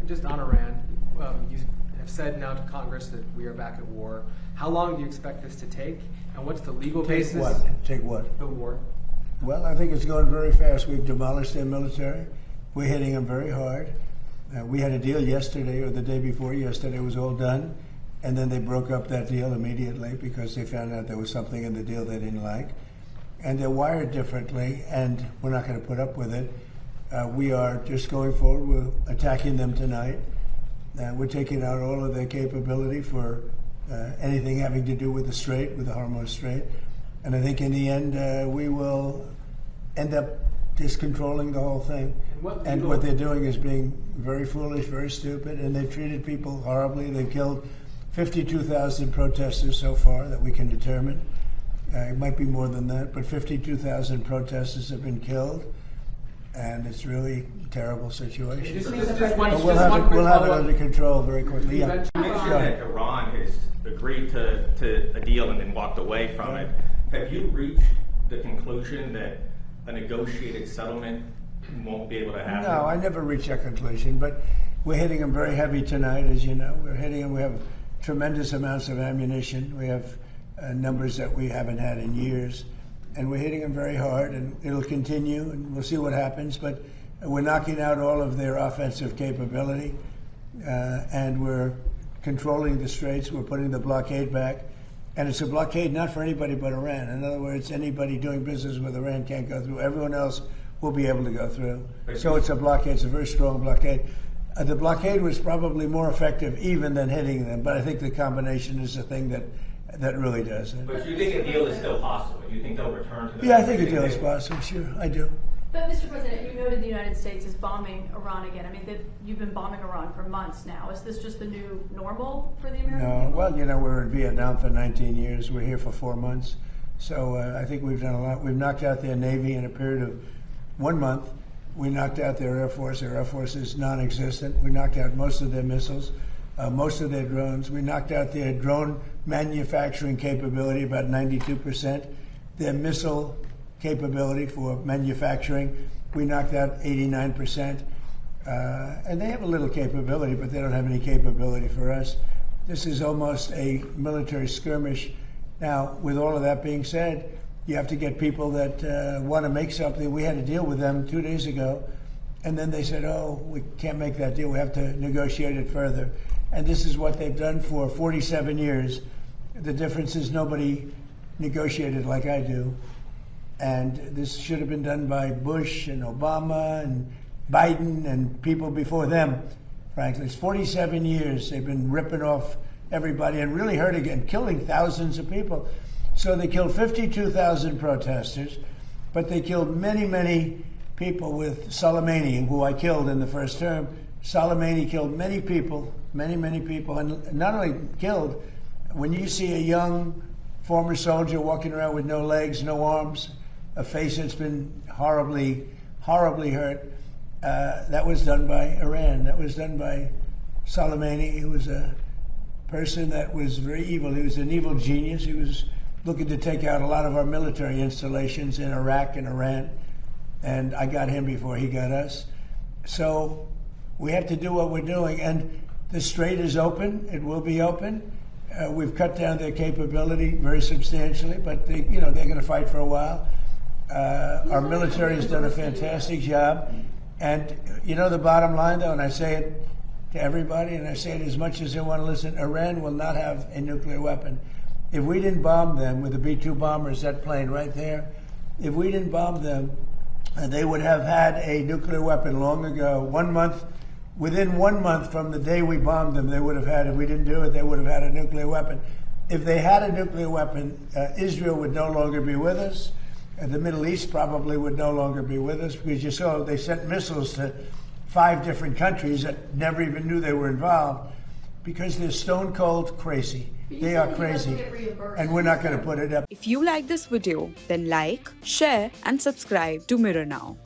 just on Iran, you have said now to Congress that we are back at war. How long do you expect this to take, and what's the legal basis? Take what? The war. Well, I think it's going very fast. We've demolished their military. We're hitting them very hard. We had a deal yesterday or the day before yesterday. It was all done. And then they broke up that deal immediately because they found out there was something in the deal they didn't like. And they're wired differently, and we're not going to put up with it. We are just going forward. We're attacking them tonight. We're taking out all of their capability for anything having to do with the Strait, with the Hormuz Strait. And I think in the end, we will end up just controlling the whole thing. And what they're doing is being very foolish, very stupid, and they've treated people horribly. They've killed 52,000 protesters so far that we can determine. It might be more than that, but 52,000 protesters have been killed, and it's really a terrible situation. But we'll have it under control very quickly. Yeah. You mentioned that Iran has agreed to a deal and then walked away from it. Have you reached the conclusion that a negotiated settlement won't be able to happen? No, I never reached that conclusion, but we're hitting them very heavy tonight, as you know. We're hitting them. We have tremendous amounts of ammunition. We have numbers that we haven't had in years, and we're hitting them very hard, and it'll continue, and we'll see what happens, but we're knocking out all of their offensive capability, and we're controlling the straits. We're putting the blockade back, and it's a blockade not for anybody but Iran. In other words, anybody doing business with Iran can't go through. Everyone else will be able to go through. So it's a blockade. It's a very strong blockade. The blockade was probably more effective even than hitting them, but I think the combination is the thing that really does it. But you think a deal is still possible? You think they'll return to that? Yeah, I think a deal is possible, sure, I do. But, Mr. President, you noted the United States is bombing Iran again. I mean, you've been bombing Iran for months now. Is this just the new normal for the American people? No, well, you know, we're in Vietnam for 19 years. We're here for 4 months. So I think we've done a lot. We've knocked out their Navy in a period of 1 month. We knocked out their Air Force. Their Air Force is non-existent. We knocked out most of their missiles, most of their drones. We knocked out their drone manufacturing capability, about 92%. Their missile capability for manufacturing, we knocked out 89%. And they have a little capability, but they don't have any capability for us. This is almost a military skirmish. Now, with all of that being said, you have to get people that want to make something. We had a deal with them 2 days ago, and then they said, oh, we can't make that deal. We have to negotiate it further. And this is what they've done for 47 years. The difference is nobody negotiated like I do. And this should have been done by Bush and Obama and Biden and people before them, frankly. It's 47 years they've been ripping off everybody and really hurting and killing thousands of people. So they killed 52,000 protesters, but they killed many, many people with Soleimani, who I killed in the first term. Soleimani killed many people, many people, and not only killed, when you see a young former soldier walking around with no legs, no arms, a face that's been horribly hurt, that was done by Iran. That was done by Soleimani. He was a person that was very evil. He was an evil genius. He was looking to take out a lot of our military installations in Iraq and Iran, and I got him before he got us. So we have to do what we're doing, and the Strait is open. It will be open. We've cut down their capability very substantially, but they're going to fight for a while. Our military has done a fantastic job, and the bottom line, though, and I say it to everybody, and I say it as much as they want to listen, Iran will not have a nuclear weapon. If we didn't bomb them with the B-2 bombers, that plane right there, if we didn't bomb them, they would have had a nuclear weapon long ago. Within 1 month from the day we bombed them, they would have had, if we didn't do it, they would have had a nuclear weapon. If they had a nuclear weapon, Israel would no longer be with us. And the Middle East probably would no longer be with us, because you saw they sent missiles to 5 different countries that never even knew they were involved, because they're stone cold crazy. They are crazy, and we're not going to put it up. If you like this video, then like, share and subscribe to Mirror Now.